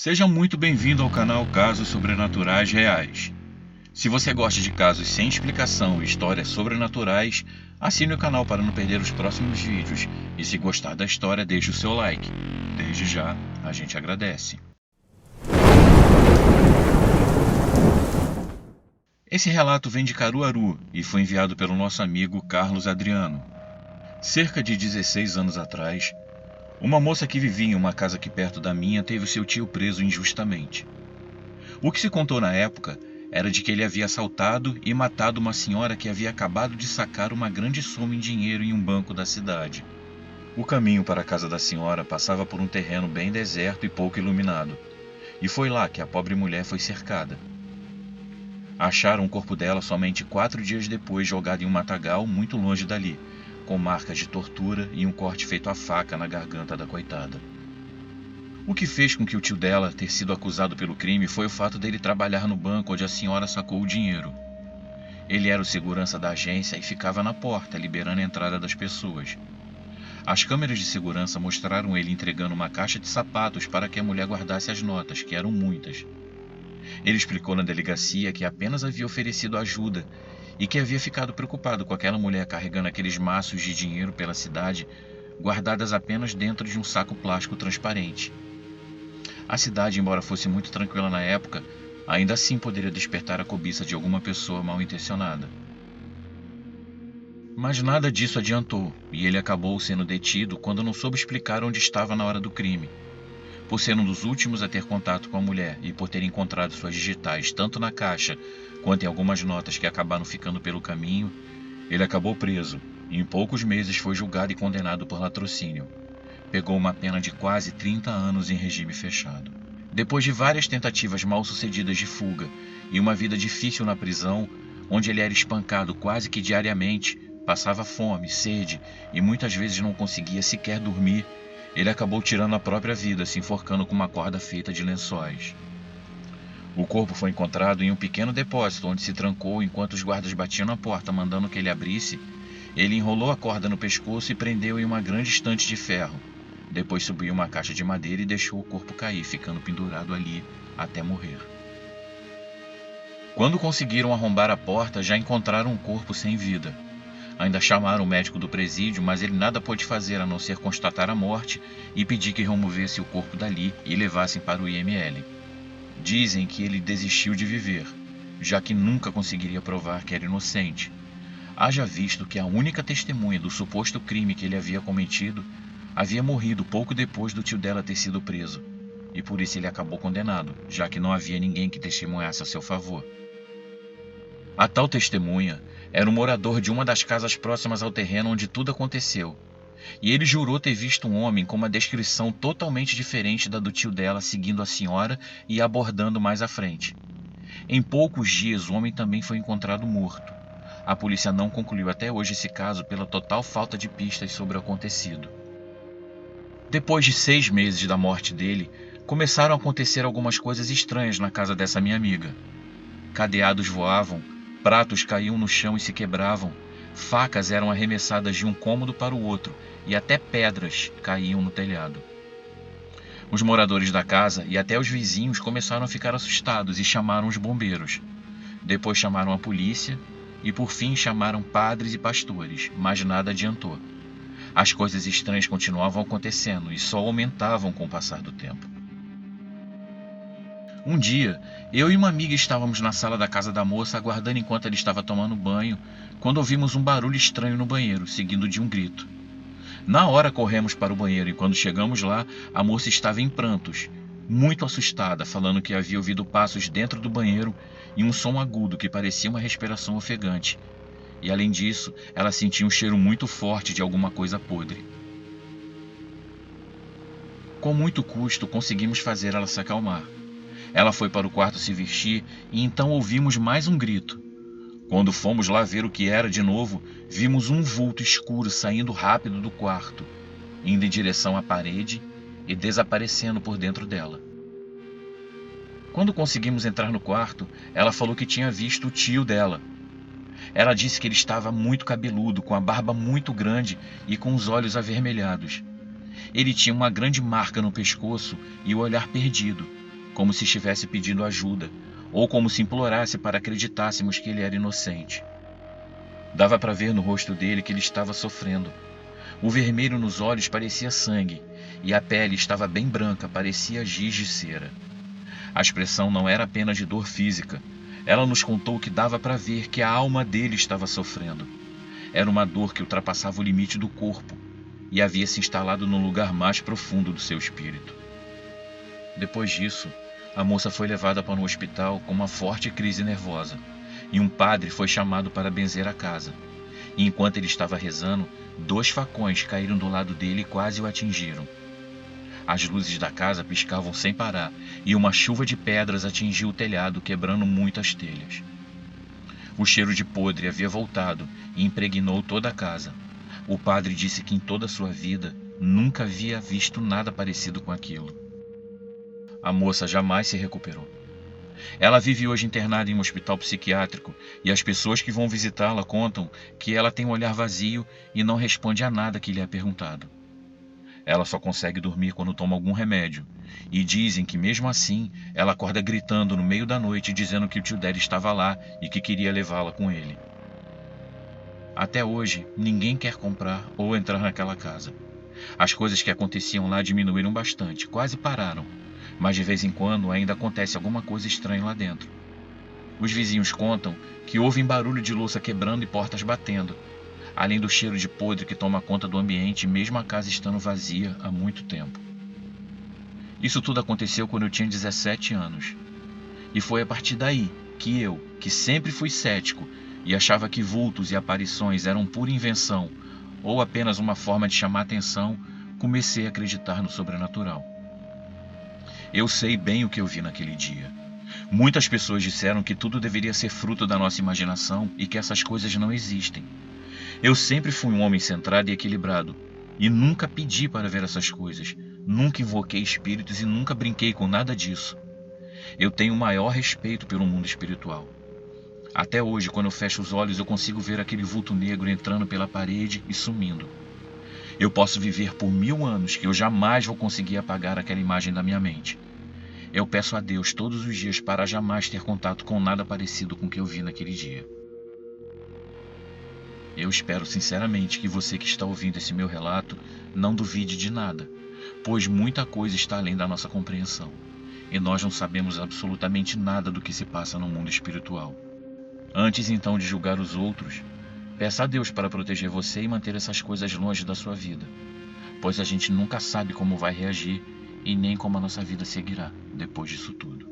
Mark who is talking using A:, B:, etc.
A: Seja muito bem-vindo ao canal Casos Sobrenaturais Reais. Se você gosta de casos sem explicação e histórias sobrenaturais, assine o canal para não perder os próximos vídeos. E se gostar da história, deixe o seu like. Desde já, a gente agradece. Esse relato vem de Caruaru e foi enviado pelo nosso amigo Carlos Adriano. Cerca de 16 anos atrás, uma moça que vivia em uma casa aqui perto da minha teve seu tio preso injustamente. O que se contou na época era de que ele havia assaltado e matado uma senhora que havia acabado de sacar uma grande soma em dinheiro em um banco da cidade. O caminho para a casa da senhora passava por um terreno bem deserto e pouco iluminado, e foi lá que a pobre mulher foi cercada. Acharam o corpo dela somente 4 dias depois, jogado em um matagal muito longe dali, com marcas de tortura e um corte feito à faca na garganta da coitada. O que fez com que o tio dela ter sido acusado pelo crime foi o fato dele trabalhar no banco onde a senhora sacou o dinheiro. Ele era o segurança da agência e ficava na porta, liberando a entrada das pessoas. As câmeras de segurança mostraram ele entregando uma caixa de sapatos para que a mulher guardasse as notas, que eram muitas. Ele explicou na delegacia que apenas havia oferecido ajuda e que havia ficado preocupado com aquela mulher carregando aqueles maços de dinheiro pela cidade, guardadas apenas dentro de um saco plástico transparente. A cidade, embora fosse muito tranquila na época, ainda assim poderia despertar a cobiça de alguma pessoa mal intencionada. Mas nada disso adiantou, e ele acabou sendo detido quando não soube explicar onde estava na hora do crime. Por ser um dos últimos a ter contato com a mulher e por ter encontrado suas digitais tanto na caixa quanto em algumas notas que acabaram ficando pelo caminho, ele acabou preso e em poucos meses foi julgado e condenado por latrocínio. Pegou uma pena de quase 30 anos em regime fechado. Depois de várias tentativas mal-sucedidas de fuga e uma vida difícil na prisão, onde ele era espancado quase que diariamente, passava fome, sede e muitas vezes não conseguia sequer dormir, ele acabou tirando a própria vida, se enforcando com uma corda feita de lençóis. O corpo foi encontrado em um pequeno depósito onde se trancou enquanto os guardas batiam na porta mandando que ele abrisse. Ele enrolou a corda no pescoço e prendeu em uma grande estante de ferro. Depois subiu uma caixa de madeira e deixou o corpo cair, ficando pendurado ali até morrer. Quando conseguiram arrombar a porta, já encontraram um corpo sem vida. Ainda chamaram o médico do presídio, mas ele nada pôde fazer a não ser constatar a morte e pedir que removesse o corpo dali e levassem para o IML. Dizem que ele desistiu de viver, já que nunca conseguiria provar que era inocente. Haja visto que a única testemunha do suposto crime que ele havia cometido havia morrido pouco depois do tio dela ter sido preso, e por isso ele acabou condenado, já que não havia ninguém que testemunhasse a seu favor. A tal testemunha era um morador de uma das casas próximas ao terreno onde tudo aconteceu, e ele jurou ter visto um homem com uma descrição totalmente diferente da do tio dela seguindo a senhora e abordando mais à frente. Em poucos dias o homem também foi encontrado morto. A polícia não concluiu até hoje esse caso pela total falta de pistas sobre o acontecido. Depois de 6 meses da morte dele, começaram a acontecer algumas coisas estranhas na casa dessa minha amiga. Cadeados voavam, pratos caíam no chão e se quebravam, facas eram arremessadas de um cômodo para o outro e até pedras caíam no telhado. Os moradores da casa e até os vizinhos começaram a ficar assustados e chamaram os bombeiros. Depois chamaram a polícia e por fim chamaram padres e pastores, mas nada adiantou. As coisas estranhas continuavam acontecendo e só aumentavam com o passar do tempo. Um dia, eu e uma amiga estávamos na sala da casa da moça aguardando enquanto ela estava tomando banho, quando ouvimos um barulho estranho no banheiro, seguido de um grito. Na hora corremos para o banheiro e quando chegamos lá, a moça estava em prantos, muito assustada, falando que havia ouvido passos dentro do banheiro e um som agudo que parecia uma respiração ofegante. E além disso, ela sentia um cheiro muito forte de alguma coisa podre. Com muito custo, conseguimos fazer ela se acalmar. Ela foi para o quarto se vestir e então ouvimos mais um grito. Quando fomos lá ver o que era de novo, vimos um vulto escuro saindo rápido do quarto, indo em direção à parede e desaparecendo por dentro dela. Quando conseguimos entrar no quarto, ela falou que tinha visto o tio dela. Ela disse que ele estava muito cabeludo, com a barba muito grande e com os olhos avermelhados. Ele tinha uma grande marca no pescoço e o olhar perdido, como se estivesse pedindo ajuda, ou como se implorasse para acreditássemos que ele era inocente. Dava para ver no rosto dele que ele estava sofrendo. O vermelho nos olhos parecia sangue, e a pele estava bem branca, parecia giz de cera. A expressão não era apenas de dor física. Ela nos contou que dava para ver que a alma dele estava sofrendo. Era uma dor que ultrapassava o limite do corpo e havia se instalado no lugar mais profundo do seu espírito. Depois disso, a moça foi levada para um hospital com uma forte crise nervosa, e um padre foi chamado para benzer a casa. E enquanto ele estava rezando, 2 facões caíram do lado dele e quase o atingiram. As luzes da casa piscavam sem parar, e uma chuva de pedras atingiu o telhado, quebrando muitas telhas. O cheiro de podre havia voltado e impregnou toda a casa. O padre disse que em toda a sua vida nunca havia visto nada parecido com aquilo. A moça jamais se recuperou. Ela vive hoje internada em um hospital psiquiátrico e as pessoas que vão visitá-la contam que ela tem um olhar vazio e não responde a nada que lhe é perguntado. Ela só consegue dormir quando toma algum remédio, e dizem que mesmo assim ela acorda gritando no meio da noite dizendo que o tio Daddy estava lá e que queria levá-la com ele. Até hoje, ninguém quer comprar ou entrar naquela casa. As coisas que aconteciam lá diminuíram bastante, quase pararam, mas de vez em quando ainda acontece alguma coisa estranha lá dentro. Os vizinhos contam que ouvem barulho de louça quebrando e portas batendo, além do cheiro de podre que toma conta do ambiente, mesmo a casa estando vazia há muito tempo. Isso tudo aconteceu quando eu tinha 17 anos. E foi a partir daí que eu, que sempre fui cético e achava que vultos e aparições eram pura invenção ou apenas uma forma de chamar atenção, comecei a acreditar no sobrenatural. Eu sei bem o que eu vi naquele dia. Muitas pessoas disseram que tudo deveria ser fruto da nossa imaginação e que essas coisas não existem. Eu sempre fui um homem centrado e equilibrado, e nunca pedi para ver essas coisas, nunca invoquei espíritos e nunca brinquei com nada disso. Eu tenho o maior respeito pelo mundo espiritual. Até hoje, quando eu fecho os olhos, eu consigo ver aquele vulto negro entrando pela parede e sumindo. Eu posso viver por 1000 anos que eu jamais vou conseguir apagar aquela imagem da minha mente. Eu peço a Deus todos os dias para jamais ter contato com nada parecido com o que eu vi naquele dia. Eu espero sinceramente que você que está ouvindo esse meu relato não duvide de nada, pois muita coisa está além da nossa compreensão, e nós não sabemos absolutamente nada do que se passa no mundo espiritual. Antes então de julgar os outros, peça a Deus para proteger você e manter essas coisas longe da sua vida, pois a gente nunca sabe como vai reagir e nem como a nossa vida seguirá depois disso tudo.